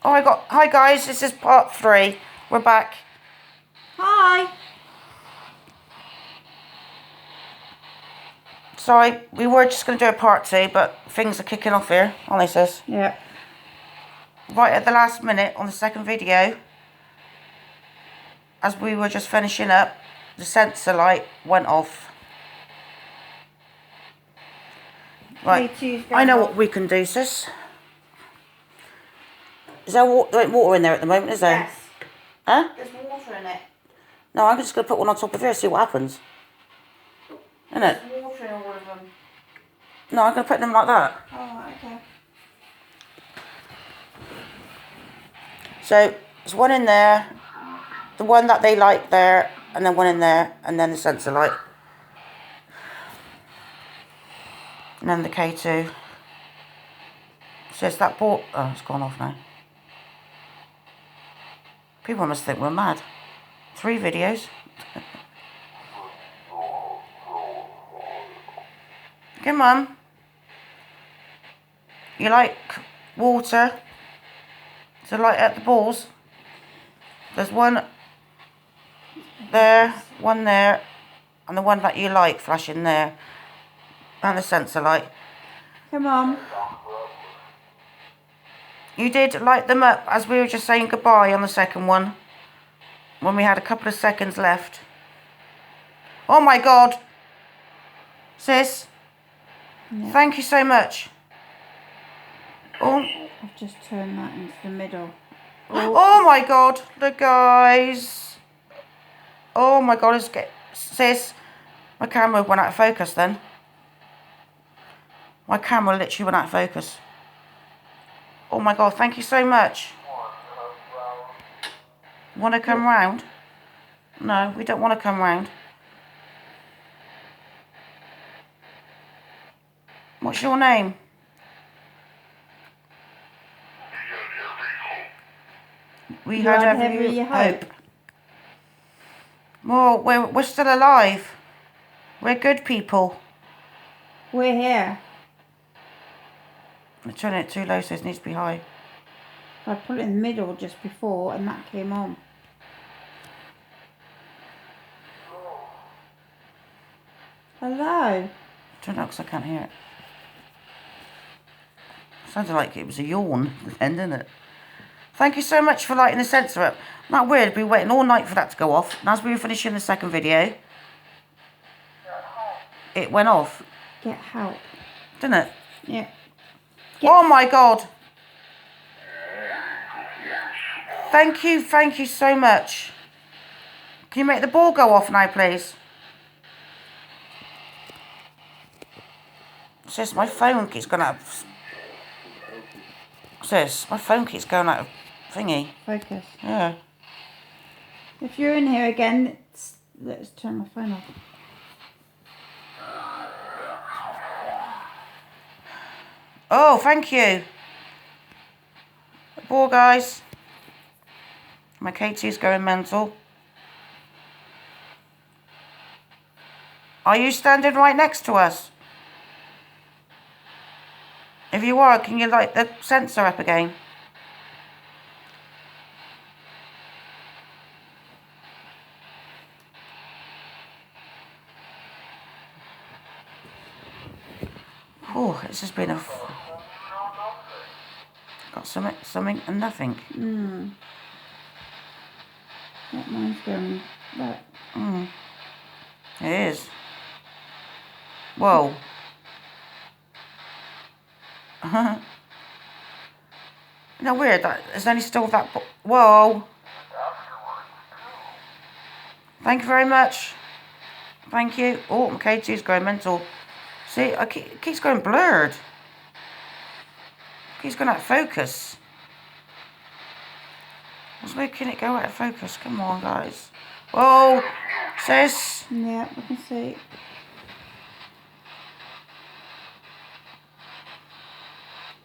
Oh, hi guys, this is part 3. We're back. Hi. Sorry, we were just going to do a part 2, but things are kicking off here, aren't they, sis? Yeah. Right at the last minute on the second video, as we were just finishing up, the sensor light went off. Right, I know what we can do, sis. Is there water in there at the moment, is there? Yes. Huh? There's water in it. No, I'm just going to put one on top of here, see what happens. Isn't it? There's water in all of them. No, I'm going to put them like that. Oh, okay. So, there's one in there, the one that they like there, and then one in there, and then the sensor light. And then the K2. So it's that board. Oh, it's gone off now. People must think we're mad. 3 videos. Okay, Mum. You like water to light up the balls? There's one there, and the one that you like flashing there. And the sensor light. Come on. You did light them up as we were just saying goodbye on the second one. When we had a couple of seconds left. Oh my God. Sis. Yeah. Thank you so much. Oh. I've just turned that into the middle. Oh my God. The guys. Oh my God. Sis. My camera went out of focus then. My camera literally went out of focus. Oh my God. Thank you so much. Want to come round? No, we don't want to come round. What's your name? We had every hope. Well, we're still alive. We're good people. We're here. I'm turning it too low, so it needs to be high. I put it in the middle just before and that came on. Hello. Turn it up because I can't hear it. Sounded like it was a yawn then, didn't it? Thank you so much for lighting the sensor up. Isn't that weird? We've been waiting all night for that to go off. And as we were finishing the second video, it went off. Get help. Didn't it? Yeah. Oh my God. Thank you so much. Can you make the ball go off now, please? Sis, my phone keeps going out of... Sis, my phone keeps going out of thingy. Focus. Yeah. If you're in here again, let's turn my phone off. Oh, thank you. The ball, guys. My Katie's going mental. Are you standing right next to us? If you are, can you light the sensor up again? Oh, this has been a... Got something and nothing. That mine's going back. It is. Whoa. No, weird. There's only still that... Whoa. Thank you very much. Thank you. Oh, my Katie's going mental. See, it keeps going blurred. It keeps going out of focus. What's making it go out of focus? Come on, guys. Whoa. Sis. Yeah, I can see.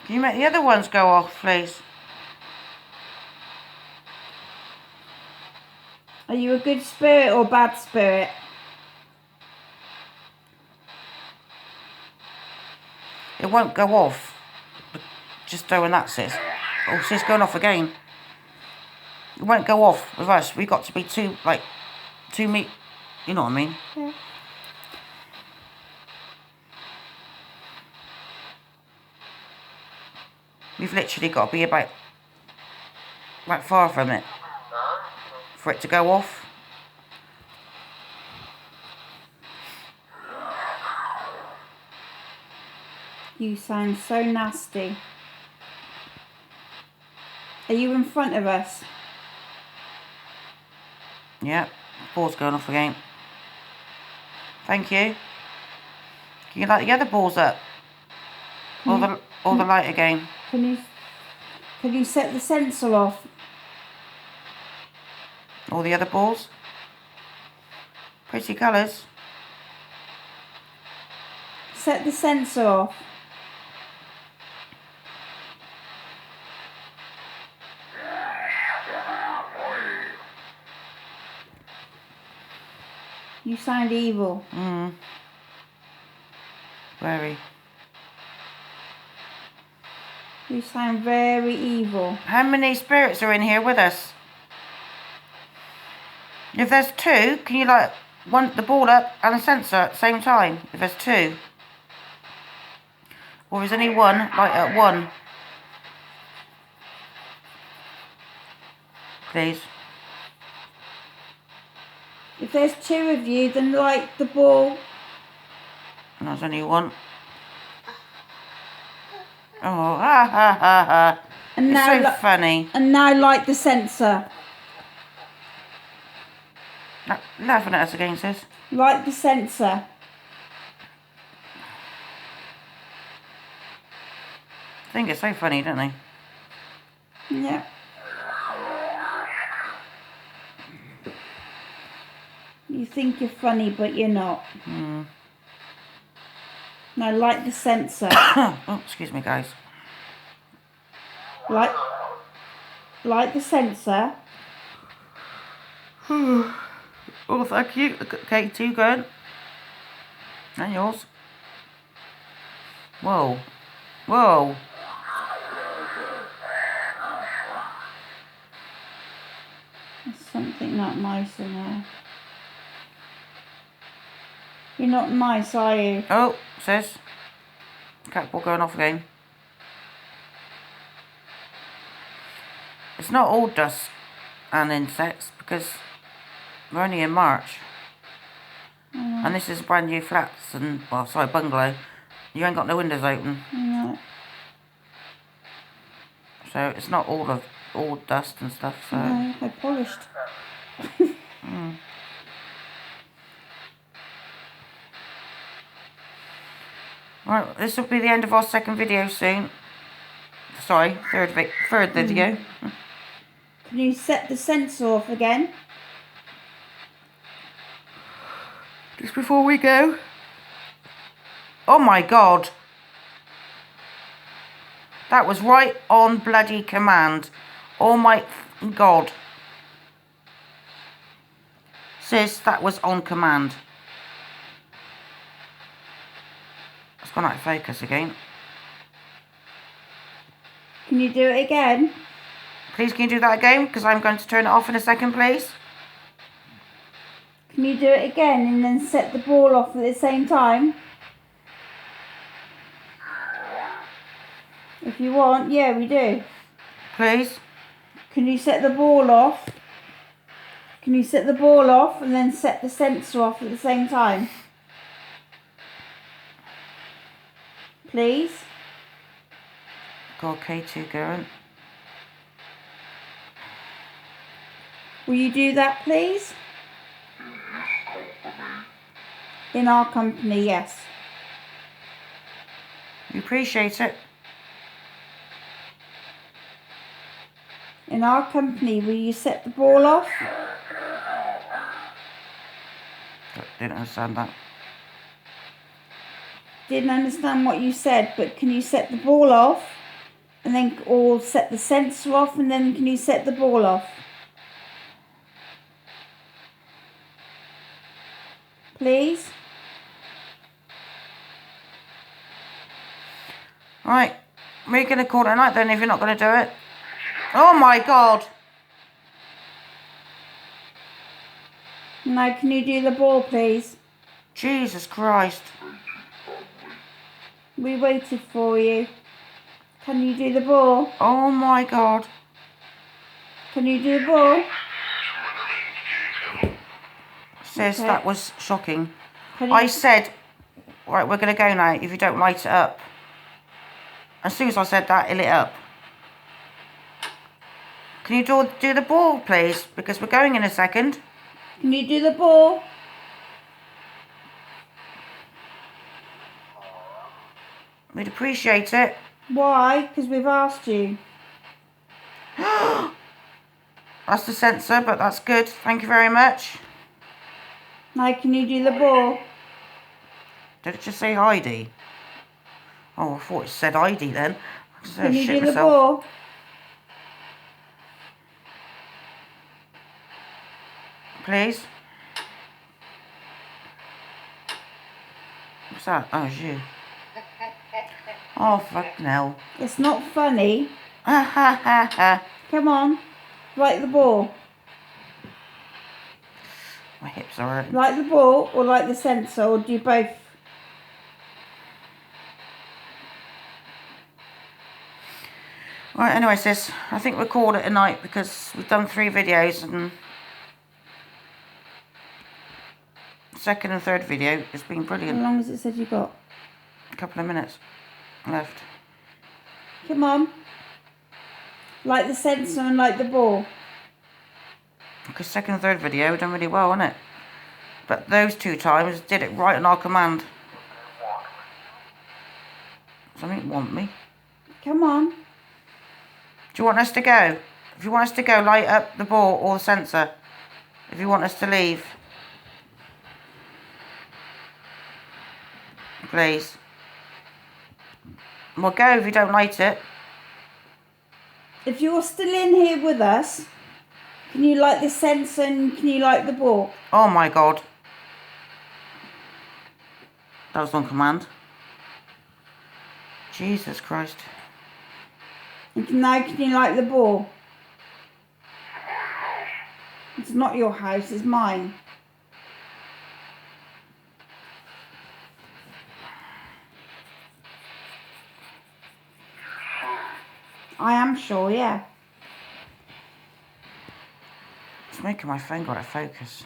Can you make the other ones go off, please? Are you a good spirit or bad spirit? It won't go off. Just doing that, sis. Oh, so it's going off again. It won't go off with us. We've got to be two meat. You know what I mean? Yeah. We've literally got to be about far from it for it to go off. You sound so nasty. Are you in front of us? Yeah, ball's going off again. Thank you. Can you light the other balls up? Or the light again? Can you set the sensor off? All the other balls? Pretty colours. Set the sensor off. You sound evil. Very. You sound very evil. How many spirits are in here with us? If there's two, can you light the ball up and the sensor at the same time? If there's two. Or is only one, light up one. Please. If there's two of you, then light the ball. And there's only one. Oh, ha ha ha ha. And It's now so funny. And now light the sensor. Laughing at us again, sis. Light the sensor. I think it's so funny, don't they? Yeah. You think you're funny, but you're not. Now light the sensor. Oh, excuse me, guys. Light the sensor. Oh, thank you. Okay, two good. And yours. Whoa. Whoa. There's something not nice in there. You're not nice, are you? Oh, sis. Cat ball going off again. It's not all dust and insects because we're only in March. And this is brand new flats and, well, sorry, bungalow. You ain't got no windows open. No. So it's not all dust and stuff, so. No, I polished. Right, this will be the end of our second video soon. Sorry, third video. Can you set the sensor off again? Just before we go. Oh my God. That was right on bloody command. Oh my God. Sis, that was on command. It's gone out of focus again. Can you do it again? Please, can you do that again? Because I'm going to turn it off in a second, please. Can you do it again and then set the ball off at the same time? If you want, yeah, we do. Please. Can you set the ball off? Can you set the ball off and then set the sensor off at the same time? Please? Got K2 going. Will you do that, please? In our company, yes. We appreciate it. In our company, will you set the ball off? Didn't understand that. Didn't understand what you said, but can you set the ball off? And then, or set the sensor off, and then can you set the ball off? Please? Right, we're going to call it a night then if you're not going to do it. Oh my God. Now, can you do the ball, please? Jesus Christ. We waited for you. Can you do the ball? Oh my God. Can you do the ball? Sis, Okay. that was shocking. Can you... I said, right, we're going to go now if you don't light it up. As soon as I said that, it lit up. Can you do the ball, please? Because we're going in a second. Can you do the ball? We'd appreciate it. Why? Because we've asked you. That's the sensor, but that's good. Thank you very much. Now, can you do the ball? Did it just say Heidi? Oh, I thought it said Heidi then. I just Can you shit do the myself. ball? Please. What's that? Oh, it's you. Oh, fuck no. It's not funny. Ha ha ha ha. Come on. Like the ball. My hips are hurting. Like the ball or like the sensor, or do both? Right, anyway, sis, I think we'll call it a night because we've done 3 videos and second and third video has been How brilliant. long has it said you got? A couple of minutes left. Come on. Like the sensor and like the ball. Because second and third video done really well, innit? But those 2 times did it right on our command. Something want me. Come on. Do you want us to go? If you want us to go, light up the ball or the sensor. If you want us to leave. Please. We'll go if you don't light it. If you're still in here with us, can you light the sensor and can you light the ball? Oh my God. That was on command. Jesus Christ. And now can you light the ball? It's not your house, it's mine. I am sure, yeah. It's making my phone go out of focus.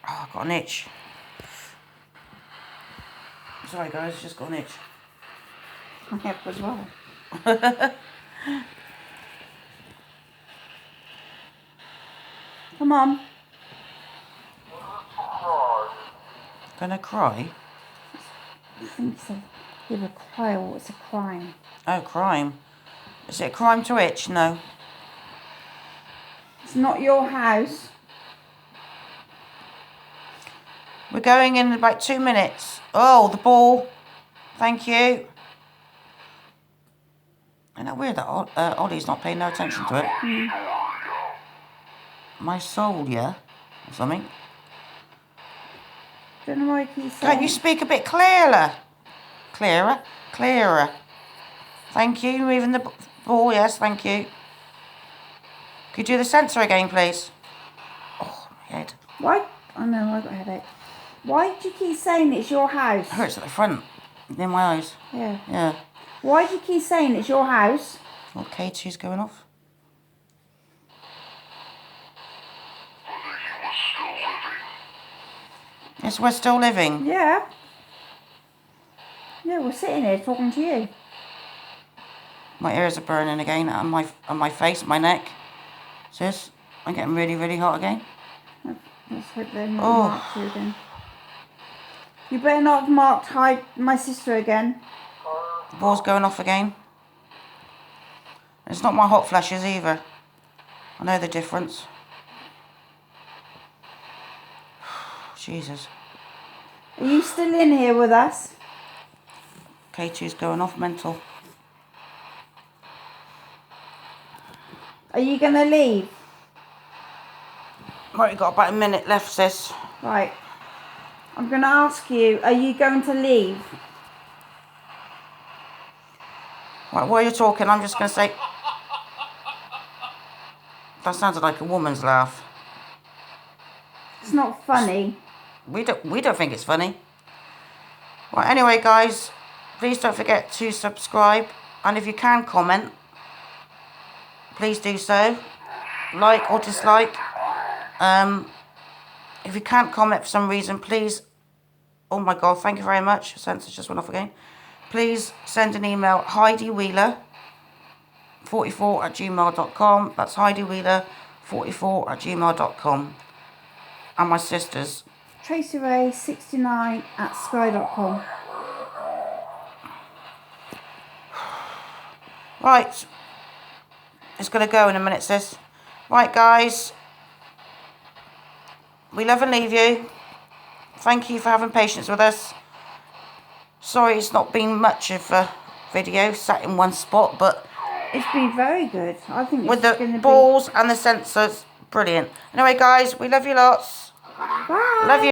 Oh, I've got an itch. Sorry guys, just got an itch. I have as well. Come on. Gonna cry? I think so. Give a cry or it's a crime. Oh, crime. Is it a crime to itch? No. It's not your house. We're going in about 2 minutes. Oh, the ball. Thank you. Isn't that weird that Ollie's not paying no attention to it? My soul, yeah? Or something. Don't know why he's saying. Can't you speak a bit clearer? Clearer? Clearer. Thank you. Moving the ball, yes, thank you. Could you do the sensor again, please? Oh, my head. Why? I know, I got a headache. Why do you keep saying it's your house? It hurts at the front. Near my eyes. Yeah. Yeah. Why do you keep saying it's your house? Well, K2's going off. Yes, we're still living. Yeah. Yeah, we're sitting here talking to you. My ears are burning again on my face, my neck. Sis, I'm getting really, really hot again. Let's hope they're not marked you again. You better not have marked my sister again. The ball's going off again. It's not my hot flashes either. I know the difference. Jesus. Are you still in here with us? K2's going off mental. Are you going to leave? Right, we've got about a minute left, sis. Right. I'm going to ask you, are you going to leave? Right, while you're talking, I'm just going to say... That sounded like a woman's laugh. It's not funny. We don't think it's funny. Well, anyway, guys, please don't forget to subscribe, and if you can comment, please do so. Like or dislike. If you can't comment for some reason, please. Oh my God! Thank you very much. Sensor just went off again. Please send an email, HeidiWheeler44@gmail.com. That's HeidiWheeler44@gmail.com. And my sisters. TracyRay69@sky.com. Right. It's going to go in a minute, sis. Right, guys. We love and leave you. Thank you for having patience with us. Sorry it's not been much of a video sat in one spot, but It's been very good. I think with it's the going to balls and the sensors, brilliant. Anyway, guys, we love you lots. Bye. Love you.